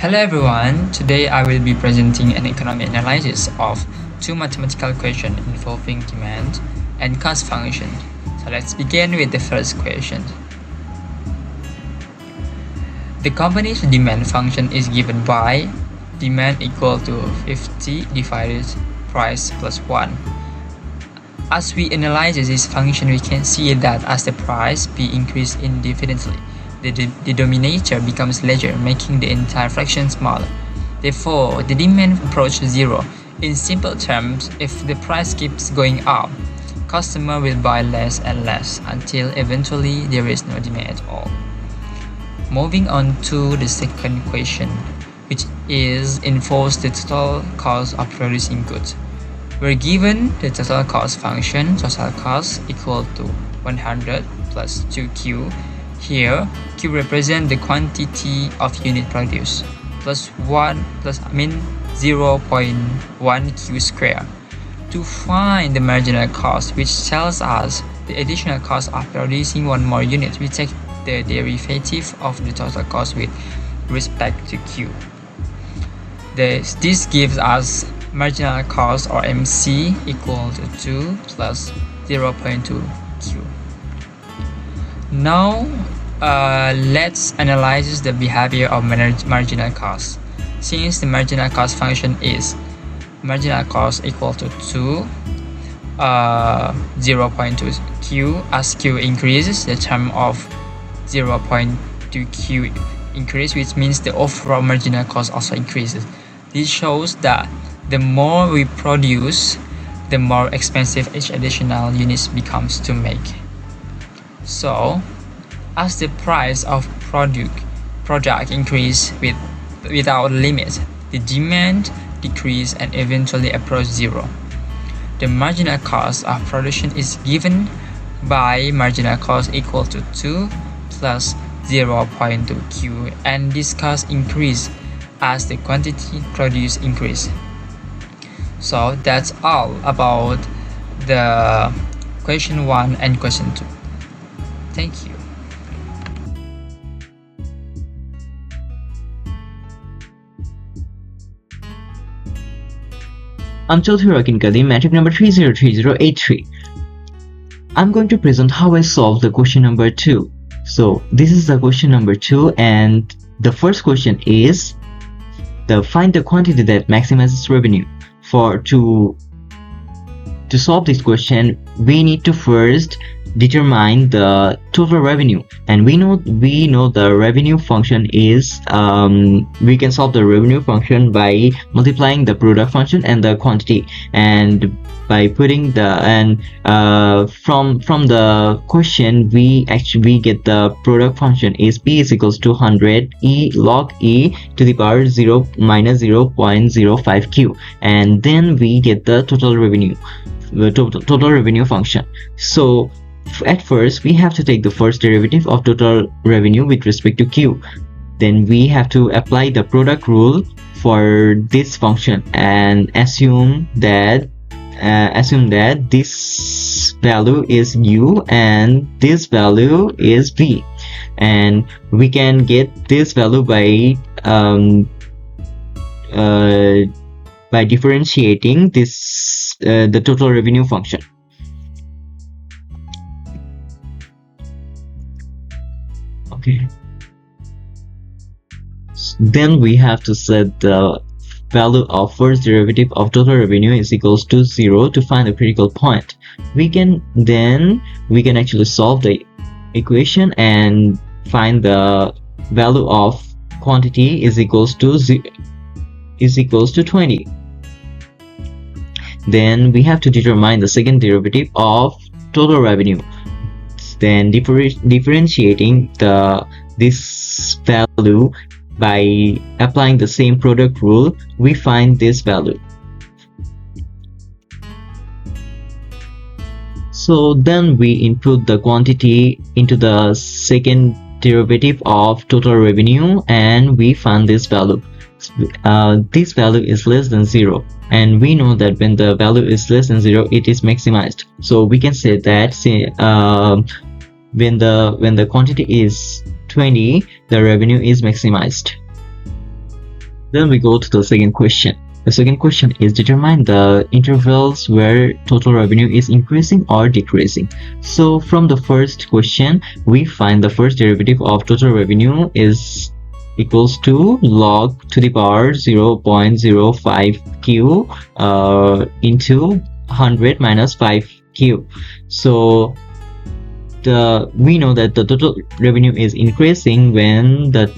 Hello everyone, today I will be presenting an economic analysis of two mathematical questions involving demand and cost function. So let's begin with the first question. The company's demand function is given by demand equal to 50 divided price plus 1. As we analyze this function, we can see that as the price P increases indefinitely, the denominator becomes larger, making the entire fraction smaller. Therefore, the demand approaches zero. In simple terms, if the price keeps going up, customer will buy less and less until eventually there is no demand at all. Moving on to the second question, which involves the total cost of producing goods. We're given the total cost function, total cost equal to 100 plus 2q. Here, q represents the quantity of unit produced, plus 0.1 q square. To find the marginal cost, which tells us the additional cost of producing one more unit, we take the derivative of the total cost with respect to q. This gives us marginal cost, or MC, equal to 2 plus 0.2 q. Now let's analyze the behavior of marginal cost. Since the marginal cost function is marginal cost equal to 0.2 q, as q increases, the term of 0.2 q increase, which means the overall marginal cost also increases. This shows that the more we produce, the more expensive each additional unit becomes to make. So, as the price of product increase without limit, the demand decrease and eventually approach zero. The marginal cost of production is given by marginal cost equal to 2 plus 0.2 q, and this cost increase as the quantity produced increase. So that's all about the question 1 and question 2. Thank you. I'm Chaudhary Kadim, metric number 303083. I'm going to present how I solved the question number 2. So this is the question number 2, and the first question is find the quantity that maximizes revenue. To solve this question, we need to first determine the total revenue, and we know the revenue function is we can solve the revenue function by multiplying the product function and the quantity, and by putting from the question we get the product function is P is equals to 100 e log e to the power 0 minus 0.05 q, and then we get the total revenue function. So at first we have to take the first derivative of total revenue with respect to q. Then we have to apply the product rule for this function and assume that this value is u and this value is v, and we can get this value by differentiating this the total revenue function. Okay. Then we have to set the value of first derivative of total revenue is equals to 0 to find the critical point. We can actually solve the equation and find the value of quantity is equals to 20. Then we have to determine the second derivative of total revenue. Then differentiating this value by applying the same product rule, we find this value. So then we input the quantity into the second derivative of total revenue, and we find this value. This value is less than 0, and we know that when the value is less than 0, it is maximized. So we can say that when the quantity is 20, the revenue is maximized. Then we go to the second question. The second question is determine the intervals where total revenue is increasing or decreasing. So from the first question, we find the first derivative of total revenue is equals to log to the power 0.05q into 100 minus 5q. So we know that the total revenue is increasing when the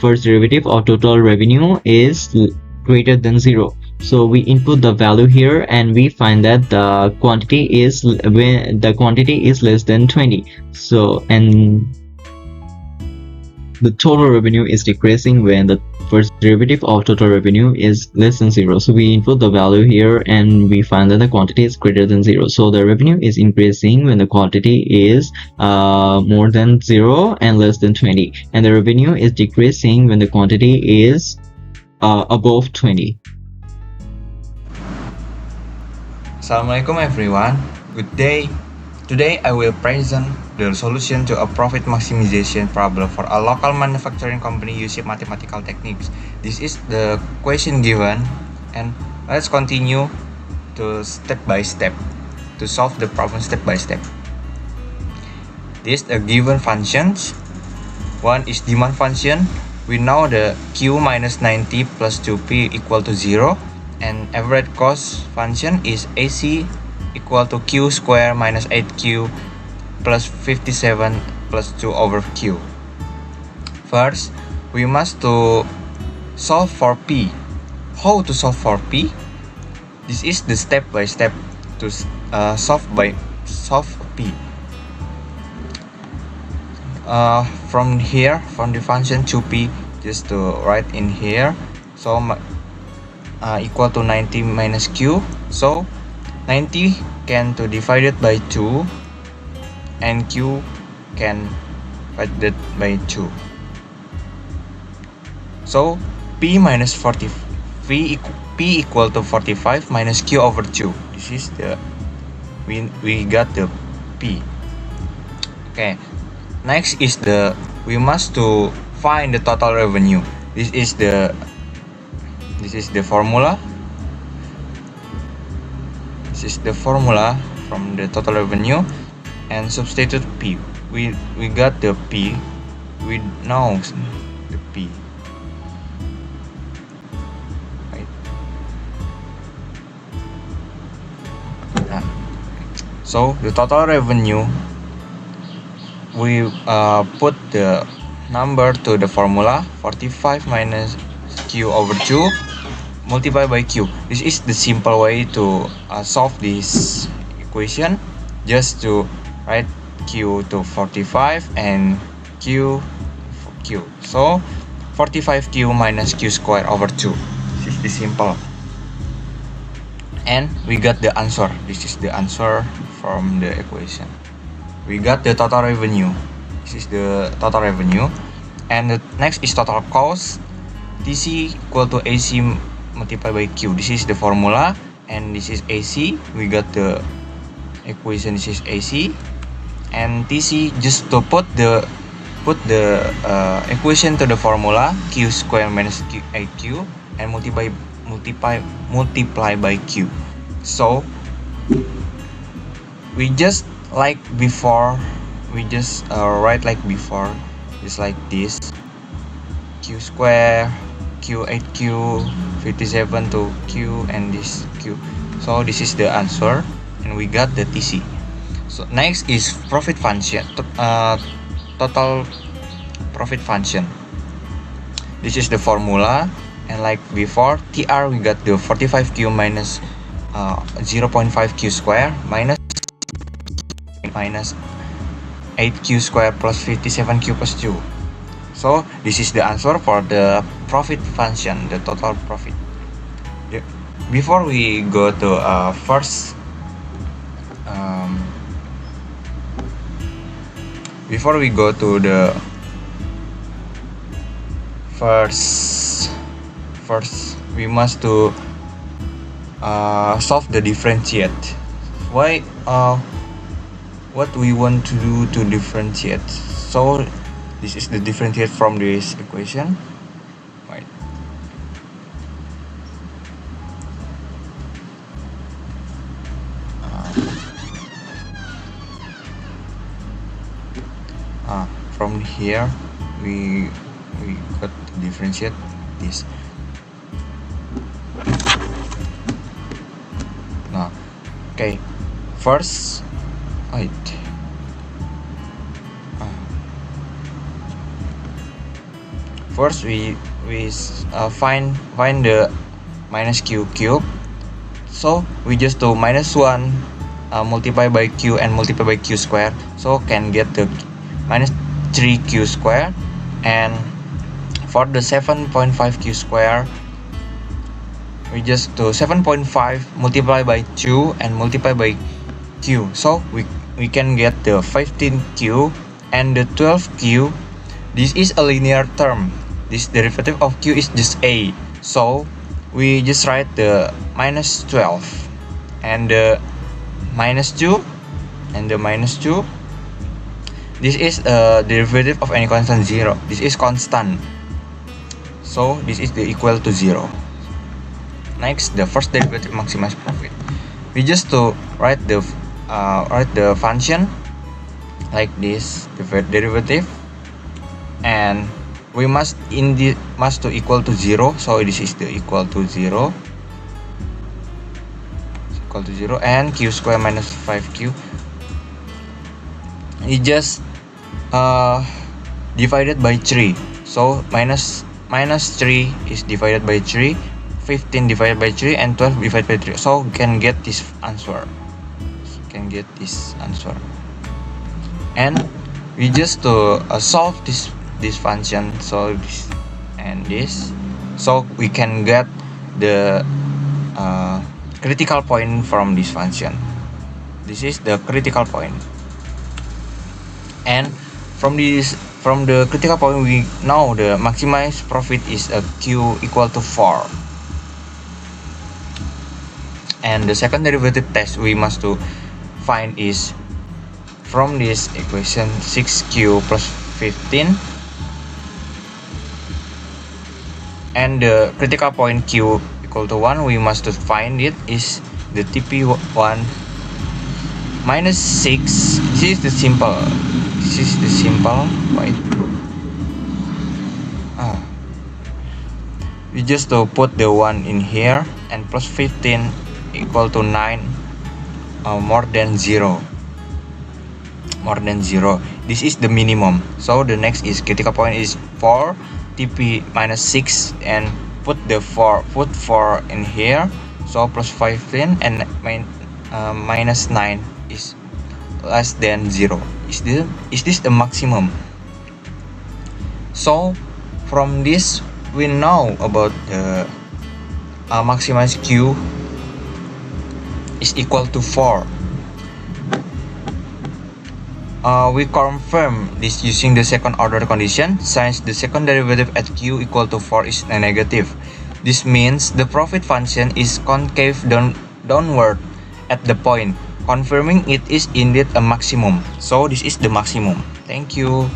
first derivative of total revenue is greater than 0. So we input the value here and we find that the quantity is when the quantity is less than 20. So and the total revenue is decreasing when the first derivative of total revenue is less than 0. So we input the value here and we find that the quantity is greater than 0. So the revenue is increasing when the quantity is more than 0 and less than 20, and the revenue is decreasing when the quantity is above 20. Assalamualaikum everyone, good day. Today I will present the solution to a profit maximization problem for a local manufacturing company using mathematical techniques. This is the question given, and let's continue to step by step to solve the problem step by step. This the given functions. One is demand function. We know the Q minus 90 plus 2P equal to 0, and average cost function is AC equal to Q square minus 8Q plus 57 plus 2 over Q. First, we must to solve for P. How to solve for P? This is the step by step to solve P. From here, from the function 2P, just to write in here. So equal to 90 minus Q. So 90 can to divide it by 2, and Q can divided by 2. So P minus 40, P equal to 45 minus Q over 2. This is the we got the P. Okay. Next is we must to find the total revenue. This is the formula. This is the formula from the total revenue, and substitute P. We got the P. We know the P. Right. So the total revenue, we put the number to the formula 45 minus Q over 2 multiplied by Q. This is the simple way to solve this equation. Just to write Q to 45 and Q for Q. So 45Q minus Q square over 2. This is the simple. And we got the answer. This is the answer from the equation. We got the total revenue. This is the total revenue. And the next is total cost. TC equal to AC multiplied by Q. This is the formula, and this is AC. We got the equation. This is AC, and TC, just to put the equation to the formula Q square minus AQ and multiply by Q. So we just like before. We just write like before. It's like this: Q square, Q8Q, 57 to Q, and this Q. So this is the answer, and we got the TC. So next is profit function, total profit function. This is the formula, and like before, TR we got the 45Q minus 0.5Q square minus 8Q square plus 57Q plus 2. So this is the answer for the profit function, the total profit. Before we go to the first we must to solve the differentiate. Why what we want to do to differentiate? So this is the differentiate from this equation, right? here we got to differentiate this. Now, okay, first, wait. First we find the minus q cube. So we just do minus 1 multiply by q and multiply by q square, so can get the minus 3q square. And for the 7.5 q square, we just do 7.5 multiply by 2 and multiply by q, so we can get the 15q and the 12q. This is a linear term. This derivative of q is just a, so we just write the minus 12 and the minus 2 and the minus 2. This is a derivative of any constant 0. This is constant, so this is the equal to 0. Next, the first derivative maximize profit. We just to write the function like this, the derivative, and we must to equal to 0, so this is the equal to 0, and q square minus 5q is just divided by 3, so minus 3 is divided by 3, 15 divided by 3, and 12 divided by 3, so can get this answer. And we just to solve this function, so this and this, so we can get the critical point from this function. This is the critical point, and from the critical point we know the maximized profit is a q equal to 4. And the second derivative test we must to find is from this equation 6q plus 15, and the critical point q equal to 1, we must to find it is the TP1 minus 6. This is the simple. Right? We just to put the 1 in here, and plus 15 equal to 9, more than 0. This is the minimum, so the next is critical point is 4 TP minus 6, and put 4 in here, so plus 15 and minus 9 is less than 0. Is this the maximum? So from this we know about the maximized q is equal to 4. We confirm this using the second order condition, since the second derivative at q equal to 4 is negative. This means the profit function is concave downward at the point, confirming it is indeed a maximum. So this is the maximum. Thank you.